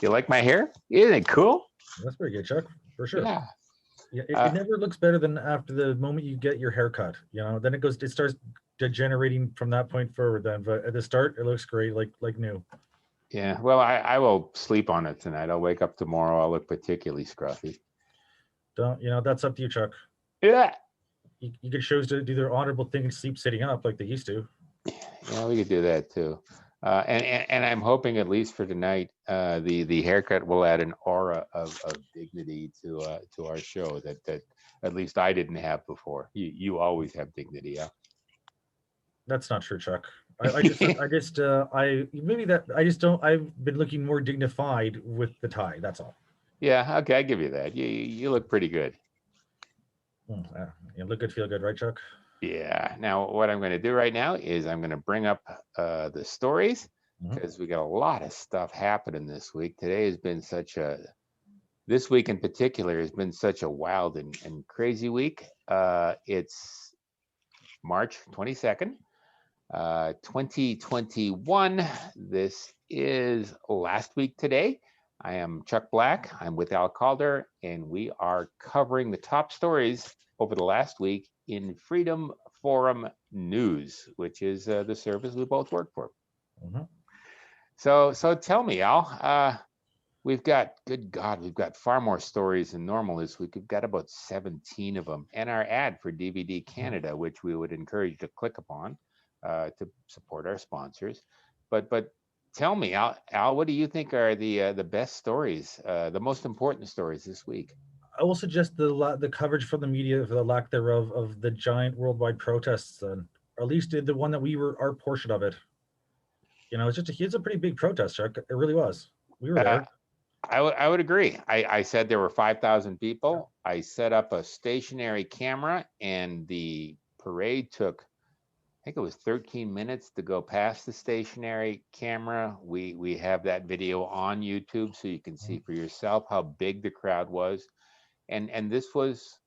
You like my hair? Isn't it cool? That's pretty good, Chuck, for sure. Yeah. Yeah, it Uh, never looks better than after the moment you get your haircut. Then it starts degenerating from that point forward. Then, but at the start, it looks great, like new. yeah. Well, I will sleep on it tonight. I'll wake up tomorrow. I'll look particularly scruffy. Don't that's up to you, Chuck. Yeah. You get shows to do their honorable thing and sleep sitting up like they used to. Yeah, we could do that too. And I'm hoping at least for tonight, the haircut will add an aura of dignity to our show that at least I didn't have before. You always have dignity, yeah. That's not true, Chuck. I maybe that I just don't. I've been looking more dignified with the tie. That's all. Yeah, okay, I give you that. You look pretty good. Look good, feel good, right, Chuck? Yeah. Now, what I'm going to do right now is I'm going to bring up the stories Mhm. because we got a lot of stuff happening this week. Today has been this week in particular has been such a wild and crazy week. It's March 22nd, 2021. This is last week today. I am Chuck Black. I'm with Al Calder, and we are covering the top stories over the last week in Freedom Forum News, which is the service we both work for. Mhm. So tell me, Al, we've got, good God, we've got far more stories than normal this week. We've got about 17 of them, and our ad for DVD Canada, which we would encourage you to click upon to support our sponsors. But tell me, Al, what do you think are the best stories, the most important stories this week? I will suggest the coverage from the media, for the lack thereof, of the giant worldwide protests, or at least the one that we were our portion of it. It's a pretty big protest, Chuck. It really was. We were Uh, there. I would agree. I said there were 5,000 people. I set up a stationary camera, and the parade took, I think it was 13 minutes to go past the stationary camera. We have that video on YouTube so you can see for yourself how big the crowd was. And this was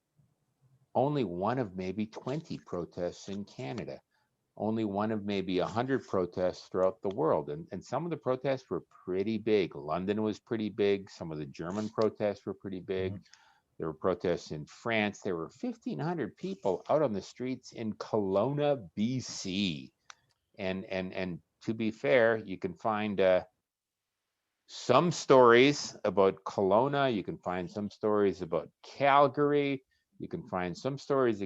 only one of maybe 20 protests in Canada, only one of maybe 100 protests throughout the world. And some of the protests were pretty big. London was pretty big. Some of the German protests were pretty big. Mhm. There were protests in France. There were 1,500 people out on the streets in Kelowna, BC. And to be fair, you can find some stories about Kelowna. You can find some stories about Calgary. You can find some stories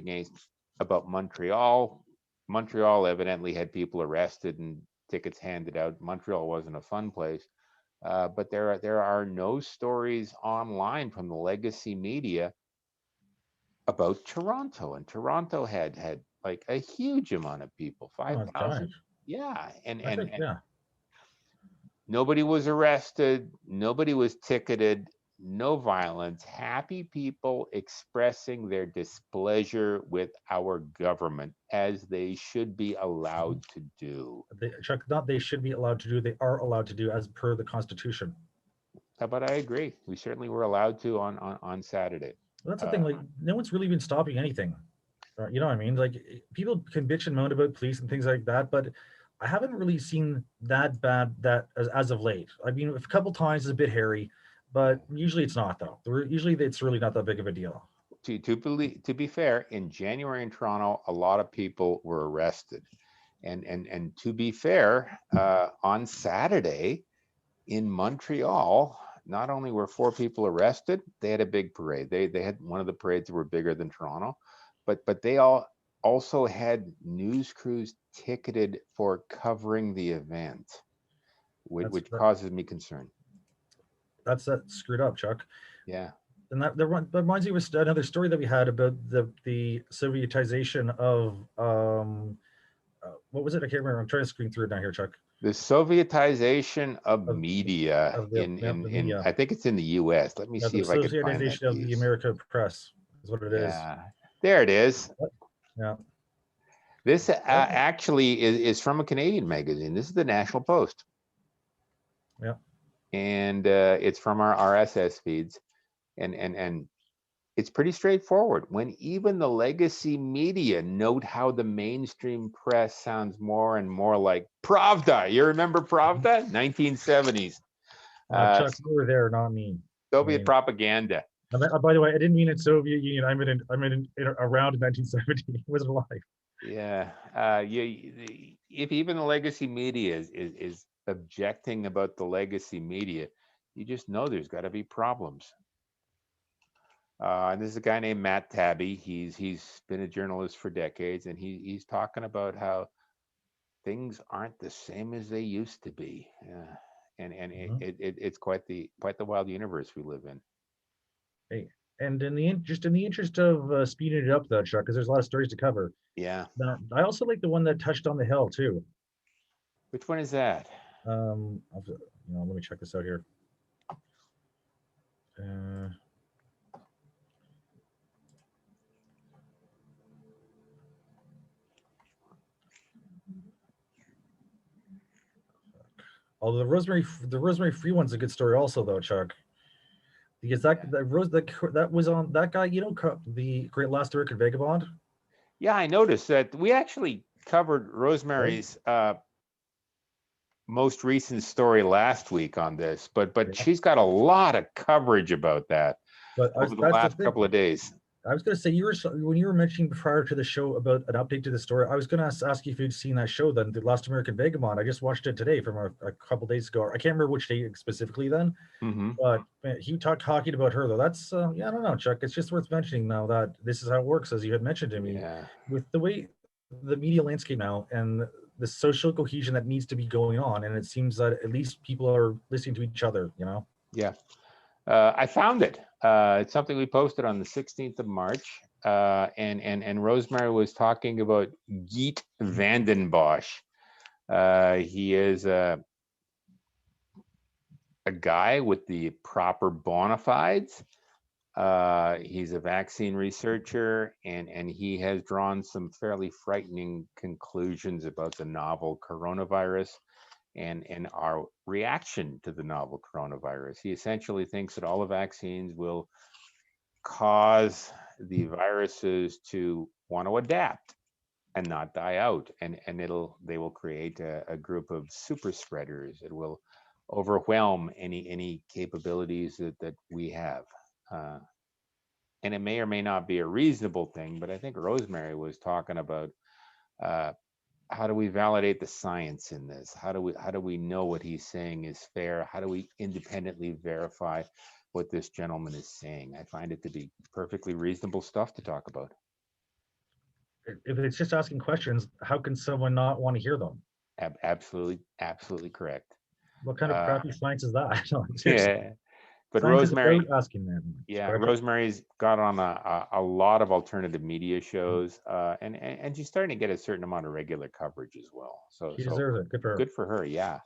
about Montreal. Montreal evidently had people arrested and tickets handed out. Montreal wasn't a fun place. But there are no stories online from the legacy media about Toronto, and Toronto had like a huge amount of people, Oh, it's giant. 5,000. Yeah, I think, and yeah. nobody was arrested, nobody was ticketed, no violence. Happy people expressing their displeasure with our government, as they should be allowed to do. Chuck, not they should be allowed to do. They are allowed to do as per the Constitution. But I agree. We certainly were allowed to on Saturday. Well, that's the thing. Uh, Like, no one's really been stopping anything. You know what I mean? Like, people can bitch and moan about police and things like that, but I haven't really seen that bad that as of late. I mean, a couple times is a bit hairy, but usually it's not though. Usually it's really not that big of a deal. to be fair, in January in Toronto, a lot of people were arrested, and to be fair, on Saturday in Montreal, not only were 4 people arrested, they had a big parade. They had one of the parades that were bigger than Toronto, but they also had news crews ticketed for covering the event, That's which causes me concern. that screwed up, Chuck. Yeah. And that reminds me of another story that we had about the Sovietization of what was it? I can't remember. I'm trying to screen through it now here, Chuck. The Sovietization of Of media the in media. I think it's in the US. Let me Yeah, see the if I could find that Sovietization of the piece. American press is what it is. Yeah, there it is. Yeah. This Oh, actually is from a Canadian magazine. This is the National Post, yeah. and it's from our RSS feeds, and it's pretty straightforward. When even the legacy media note how the mainstream press sounds more and more like Pravda. You remember Pravda? 1970s. Chuck, you were there, not me. I Soviet mean, propaganda. by the way, I didn't mean it Soviet Union. I meant around 1970. It wasn't alive. Yeah, if even the legacy media is objecting about the legacy media, you just know there's got to be problems. And this is a guy named Matt Tabby. He's been a journalist for decades, and he's talking about how things aren't the same as they used to be. And it's quite the wild universe we live in. Hey, and just in the interest of speeding it up, though, Chuck, because there's a lot of stories to cover. Yeah. I also like the one that touched on the hill too. Which one is that? Let me check this out here. Uh, Although the Rosemary Free one's a good story, also though, Chuck, because that was on that guy, the Great Last American Vagabond. Yeah, I noticed that we actually covered Right? Rosemary's most recent story last week on this, but Yeah. she's got a lot of coverage about that But over the that's the last thing. couple of days. I was going to say when you were mentioning prior to the show about an update to the story. I was going to ask you if you'd seen that show then, The Last American Vagabond. I just watched it today from a couple days ago. I can't remember which day specifically then, but man, he talking about her though. That's I don't know, Chuck. It's just worth mentioning now that this is how it works, as you had mentioned to me, Yeah. with the way the media landscape now and the social cohesion that needs to be going on, and it seems that at least people are listening to each other. Yeah. I found it. It's something we posted on the 16th of March. And Rosemary was talking about Geet Vandenbosch. He is a guy with the proper bona fides. He's a vaccine researcher, and he has drawn some fairly frightening conclusions about the novel coronavirus and our reaction to the novel coronavirus. He essentially thinks that all the vaccines will cause the viruses to want to adapt and not die out, and they will create a group of super spreaders. It will overwhelm any capabilities that we have. And it may or may not be a reasonable thing, but I think Rosemary was talking about how do we validate the science in this? How do we know what he's saying is fair? How do we independently verify what this gentleman is saying? I find it to be perfectly reasonable stuff to talk about. If it's just asking questions, how can someone not want to hear them? Absolutely correct. What kind of crappy science is that? Yeah, but science Rosemary, is about asking them. yeah, Rosemary's got on a lot of alternative media shows, and she's starting to get a certain amount of regular coverage as well. So she deserves it. Good for her. Good for her. Yeah.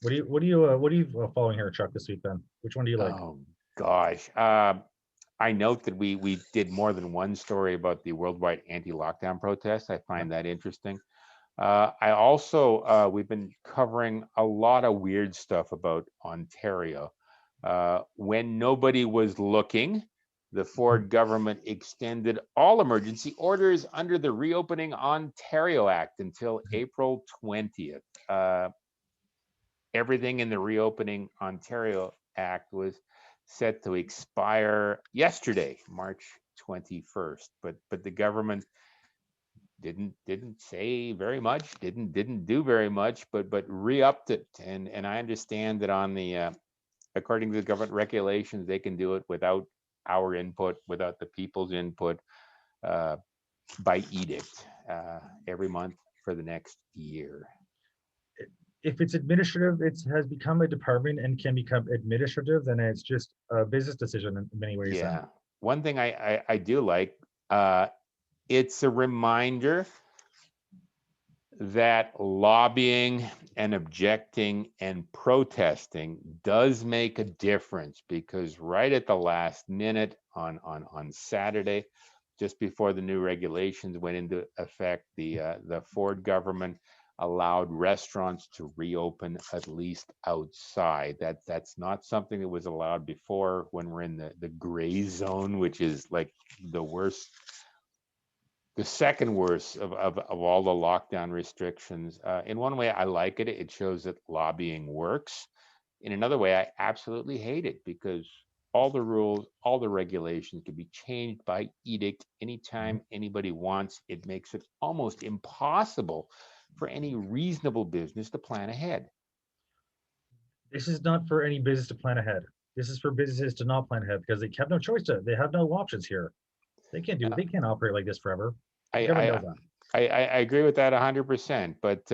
What are you following here, Chuck, this week then? Which one do you like? Oh gosh. I note that we did more than one story about the worldwide anti-lockdown protests. I find that interesting. I also we've been covering a lot of weird stuff about Ontario. When nobody was looking, the Ford government extended all emergency orders under the Reopening Ontario Act until April 20th. Everything in the Reopening Ontario Act was set to expire yesterday, March 21st. But the government didn't say very much, didn't do very much, but re-upped it. And I understand that on the according to the government regulations, they can do it without our input, without the people's input, by edict, every month for the next year. If it's administrative, it has become a department and can become administrative, then it's just a business decision in many ways. Yeah. Then. One thing I do like, it's a reminder that lobbying and objecting and protesting does make a difference, because right at the last minute on Saturday, just before the new regulations went into effect, the Ford government allowed restaurants to reopen at least outside. That's not something that was allowed before, when we're in the gray zone, which is like the worst the second worst of all the lockdown restrictions. In one way, I like it. It shows that lobbying works. In another way, I absolutely hate it because all the rules, all the regulations can be changed by edict Mhm. anytime anybody wants. It makes it almost impossible for any reasonable business to plan ahead. This is not for any business to plan ahead. This is for businesses to not plan ahead because they have no choice to. They have no options here. They can't do. Uh, They can't operate like this forever. The I, government I knows that. I agree with that 100%. But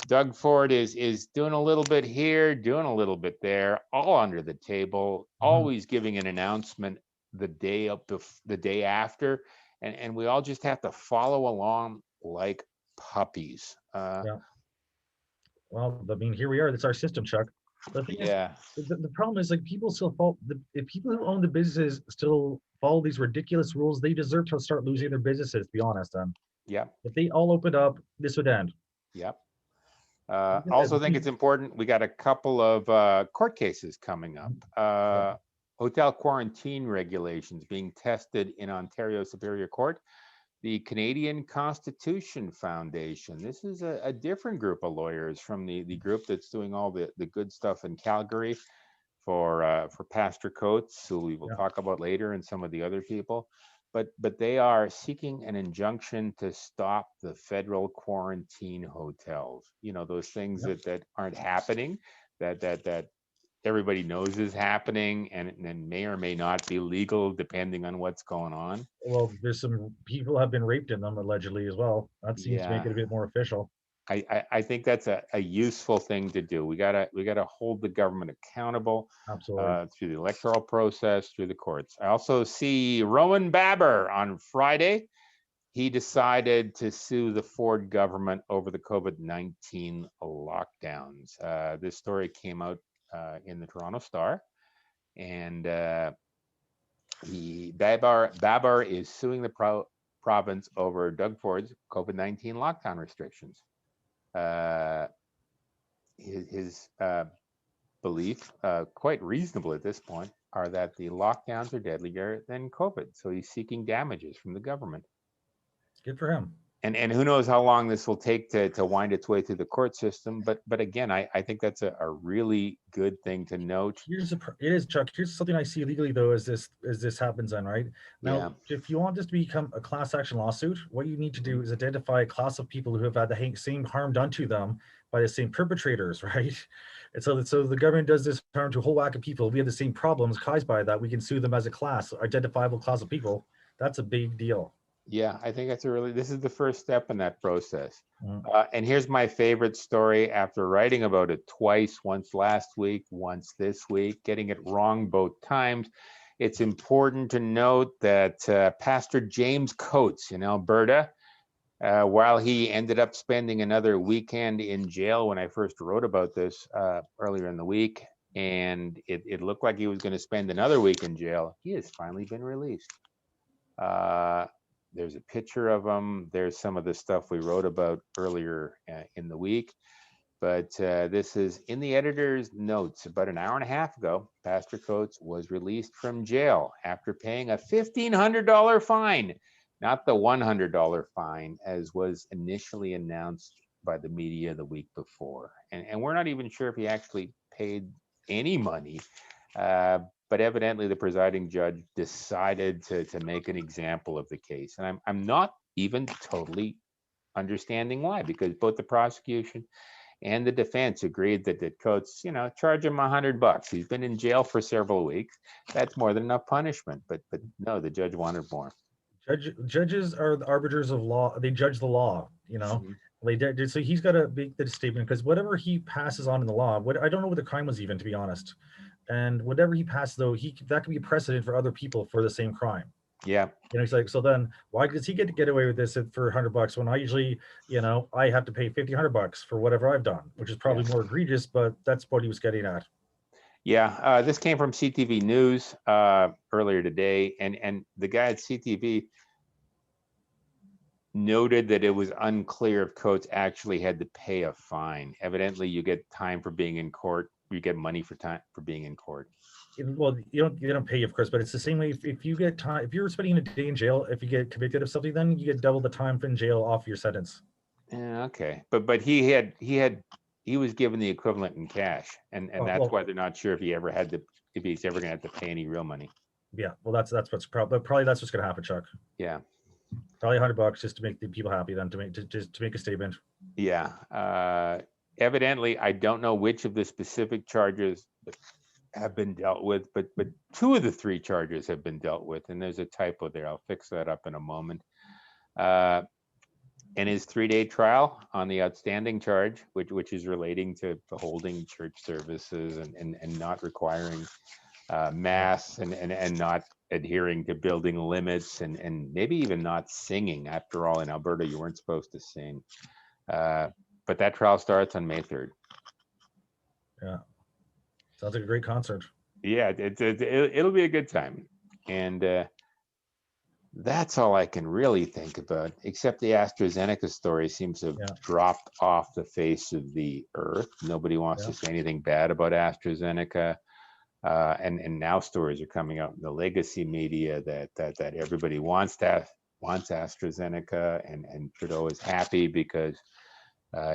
Doug Ford is doing a little bit here, doing a little bit there, all under the table, Mhm. always giving an announcement the day after, and we all just have to follow along like puppies. Yeah. Well, I mean, here we are. That's our system, Chuck. The thing is, Yeah, the problem is like people still fall. If people who own the businesses still follow these ridiculous rules, they deserve to start losing their businesses. To be honest, and yep, if they all opened up, this would end. yep. Because, Also think it's important. We got a couple of court cases coming up. yeah, Hotel quarantine regulations being tested in Ontario Superior Court. The Canadian Constitution Foundation. This is a different group of lawyers from the group that's doing all the good stuff in Calgary for Pastor Coates, who we will yeah, talk about later, and some of the other people. But they are seeking an injunction to stop the federal quarantine hotels. You know, those things yeah. that aren't happening, that everybody knows is happening, and may or may not be legal depending on what's going on. Well, there's some people have been raped in them allegedly as well. That seems to make Yeah, it a bit more official. I think that's a useful thing to do. We gotta hold the government accountable Absolutely. through the electoral process, through the courts. I also see Rowan Baber on Friday. He decided to sue the Ford government over the COVID-19 lockdowns. This story came out in the Toronto Star, and Baber is suing the province over Doug Ford's COVID-19 lockdown restrictions. Uh, his belief, quite reasonable at this point, are that the lockdowns are deadlier than COVID. So he's seeking damages from the government. Good for him. And who knows how long this will take to wind its way through the court system. But again, I think that's a really good thing to note. It is, Chuck. Here's something I see legally though, as this happens on right now. Yeah. If you want this to become a class action lawsuit, what you need to Mhm. do is identify a class of people who have had the same harm done to them by the same perpetrators, right? And so the government does this harm to a whole whack of people. We have the same problems caused by that. We can sue them as a class, identifiable class of people. That's a big deal. Yeah, I think this is the first step in that process. Mhm. And here's my favorite story after writing about it twice, once last week, once this week, getting it wrong both times. It's important to note that Pastor James Coates in Alberta, while he ended up spending another weekend in jail when I first wrote about this earlier in the week, and it looked like he was going to spend another week in jail, he has finally been released. Uh, there's a picture of him. There's some of the stuff we wrote about earlier in the week. But this is in the editor's notes. About an hour and a half ago, Pastor Coates was released from jail after paying a $1,500 fine, not the $100 fine as was initially announced by the media the week before. And we're not even sure if he actually paid any money. But evidently, the presiding judge decided to make an example of the case. And I'm not even totally understanding why, because both the prosecution and the defense agreed that Coates, charge him $100. He's been in jail for several weeks. That's more than enough punishment. But no, the judge wanted more. Judges are the arbiters of law. They judge the law. Mhm. They did. So he's got to make the statement because whatever he passes on in the law, what I don't know what the crime was even, to be honest. And whatever he passed, though, that could be precedent for other people for the same crime. Yeah, He's like, so then why does he get to get away with this for $100 when I usually, I have to pay $1,500 for whatever I've done, which is yeah, probably more egregious, but that's what he was getting at. yeah. This came from CTV News earlier today, and the guy at CTV noted that it was unclear if Coates actually had to pay a fine. Evidently, you get time for being in court you get money for time for being in court. Well, they don't pay you, of course, but it's the same way. If you get time, if you're spending a day in jail, if you get convicted of something, then you get double the time in jail off your sentence. Yeah, okay, but he was given the equivalent in cash, and that's why they're not sure if he's ever gonna have to pay any real money. Yeah, well, that's what's probably that's what's gonna happen, Chuck. Yeah, probably $100 just to make the people happy, then to make a statement. Yeah, evidently, I don't know which of the specific charges have been dealt with, but 2 of the 3 charges have been dealt with, and there's a typo there. I'll fix that up in a moment. In his 3-day trial on the outstanding charge, which is relating to holding church services and not requiring masks and not adhering to building limits and maybe even not singing. After all, in Alberta, you weren't supposed to sing. But that trial starts on May 3rd. Yeah, sounds like a great concert. Yeah, it'll be a good time, and that's all I can really think about. Except the AstraZeneca story seems to have dropped off the face of the earth. Nobody wants to say anything bad about AstraZeneca, and now stories are coming out in the legacy media that everybody wants AstraZeneca, and Trudeau is happy because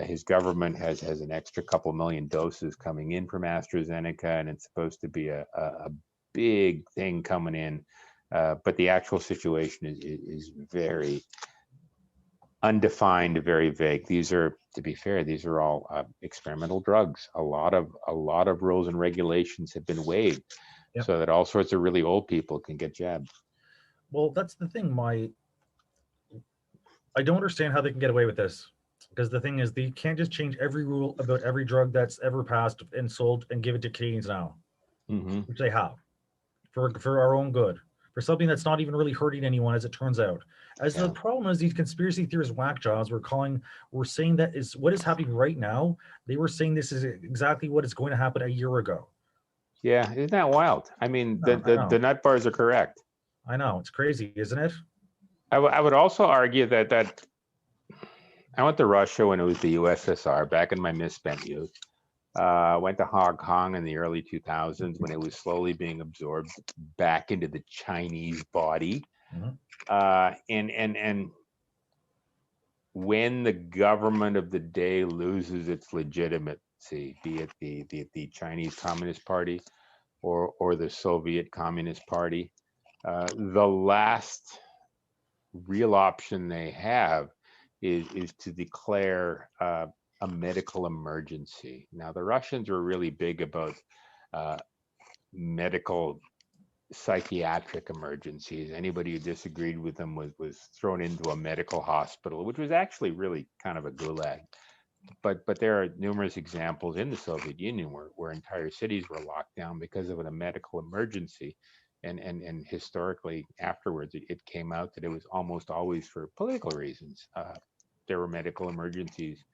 his government has an extra couple million doses coming in from AstraZeneca, and it's supposed to be a big thing coming in. But the actual situation is very undefined, very vague. These are, to be fair, these are all experimental drugs. A lot of rules and regulations have been waived, so that all sorts of really old people can get jabbed. Well, that's the thing. I don't understand how they can get away with this, because the thing is, they can't just change every rule about every drug that's ever passed and sold and give it to Canadians now, which they have for our own good, for something that's not even really hurting anyone, as it turns out. The problem is, these conspiracy theorists, whack jobs, we're saying that is what is happening right now. They were saying this is exactly what is going to happen a year ago. Yeah, isn't that wild? I mean, the nut bars are correct. I know, it's crazy, isn't it? I would also argue that I went to Russia when it was the USSR back in my misspent youth. Went to Hong Kong in the early 2000s when it was slowly being absorbed back into the Chinese body. And when the government of the day loses its legitimacy, be it the Chinese Communist Party or the Soviet Communist Party, the last real option they have is to declare a medical emergency. Now, the Russians were really big about medical psychiatric emergencies. Anybody who disagreed with them was thrown into a medical hospital, which was actually really kind of a gulag. But there are numerous examples in the Soviet Union where entire cities were locked down because of a medical emergency. And historically afterwards, it came out that it was almost always for political reasons. There were medical emergencies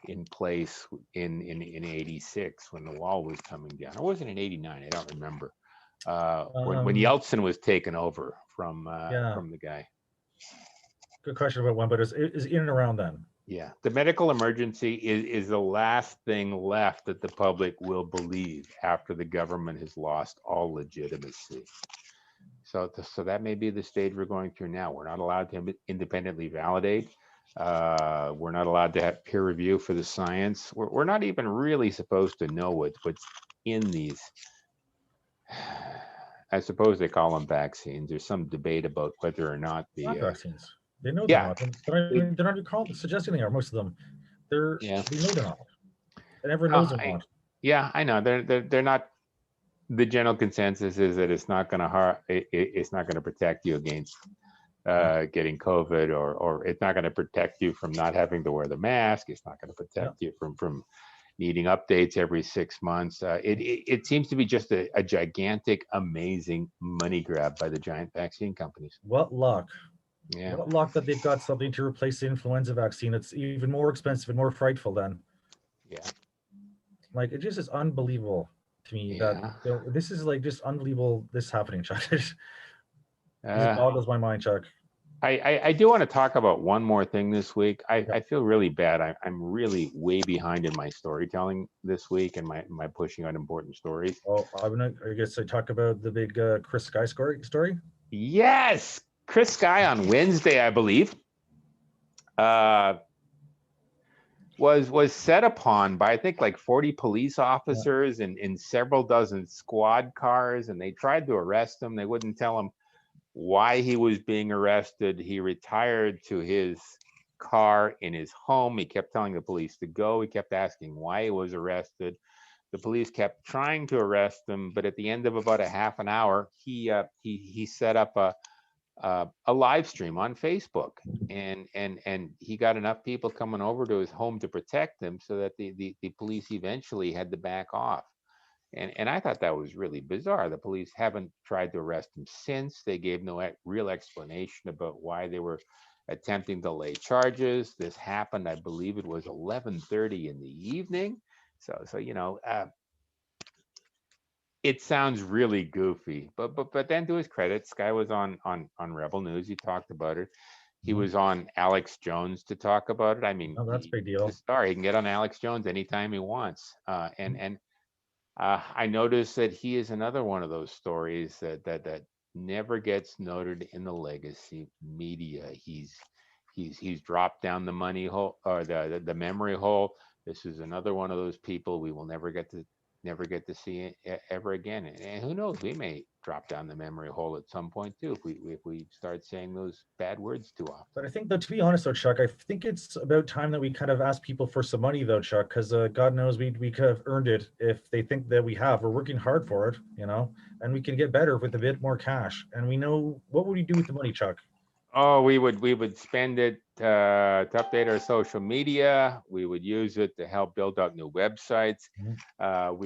in place in 86 when the wall was coming down. It wasn't in 89, I don't remember. When Yeltsin was taken over from the guy. Good question about when, but is in and around then. Yeah, the medical emergency is the last thing left that the public will believe after the government has lost all legitimacy. So that may be the stage we're going through now. We're not allowed to independently validate. We're not allowed to have peer review for the science. We're not even really supposed to know what's in these. I suppose they call them vaccines. There's some debate about whether or not the vaccines. They know they're not. They're not called suggesting they are. Most of them, they know they're not. And everyone knows they're not. Yeah, I know they're not. The general consensus is that it's not going to protect you against getting COVID, or it's not going to protect you from not having to wear the mask. It's not going to protect you from needing updates every 6 months. It seems to be just a gigantic, amazing money grab by the giant vaccine companies. What luck. Yeah. What luck that they've got something to replace the influenza vaccine that's even more expensive and more frightful then. Yeah. Like, it just is unbelievable to me that this is like just unbelievable, this happening, Chuck. It just boggles my mind, Chuck. I do want to talk about one more thing this week. Yeah. I feel really bad. I'm really way behind in my storytelling this week and my pushing out important stories. Oh, I guess I talk about the big Chris Sky story. Yes, Chris Sky on Wednesday, I believe, uh, was set upon by I think like 40 police officers and in several dozen squad cars, and they tried to arrest him. They wouldn't tell him why he was being arrested. He retired to his car in his home. He kept telling the police to go. He kept asking why he was arrested. The police kept trying to arrest him, but at the end of about a half an hour, he set up a live stream on Facebook, and he got enough people coming over to his home to protect him, so that the police eventually had to back off. And I thought that was really bizarre. The police haven't tried to arrest him since. They gave no real explanation about why they were attempting to lay charges. This happened, I believe it was 11:30 in the evening. So it sounds really goofy, but then to his credit, Sky was on Rebel News. He talked about it. He was on Alex Jones to talk about it. I mean, Oh, that's a big he's a deal. star. He can get on Alex Jones anytime he wants. I noticed that he is another one of those stories that never gets noted in the legacy media. He's dropped down the money hole, or the memory hole. This is another one of those people we will never get to see ever again. And who knows, we may drop down the memory hole at some point too, if we start saying those bad words too But often. I think, though, to be honest, though, Chuck, I think it's about time that we kind of ask people for some money, though, Chuck, because God knows we could have earned it if they think that we have. We're working hard for it, and we can get better with a bit more cash. And we know what would we do with the money, Chuck? Oh, we would spend it to update our social media. We would use it to help build out new websites. Mhm.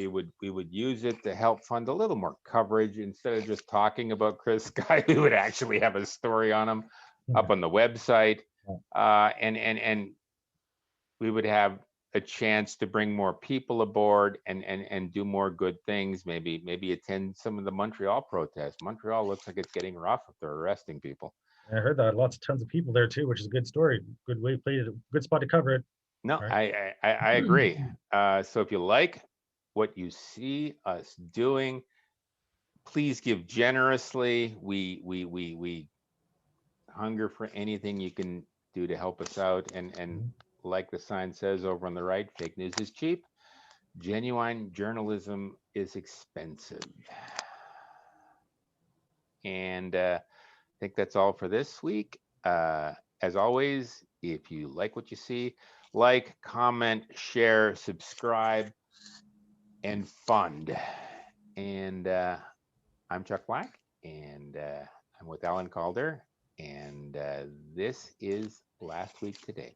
We would use it to help fund a little more coverage. Instead of just talking about Chris Sky, we would actually have a story on him up on the website, and we would have a chance to bring more people aboard and do more good things. Maybe attend some of the Montreal protests. Montreal looks like it's getting rough if they're arresting people. I heard that tons of people there too, which is a good story. Good way played it. Good spot to cover it. No, All right. I agree. So if you like what you see us doing, please give generously. We hunger for anything you can do to help us out. And Mhm. like the sign says over on the right, fake news is cheap. Genuine journalism is expensive. And I think that's all for this week. As always, if you like what you see, like, comment, share, subscribe, and fund. And I'm Chuck Black, and I'm with Alan Calder, and this is Last Week Today.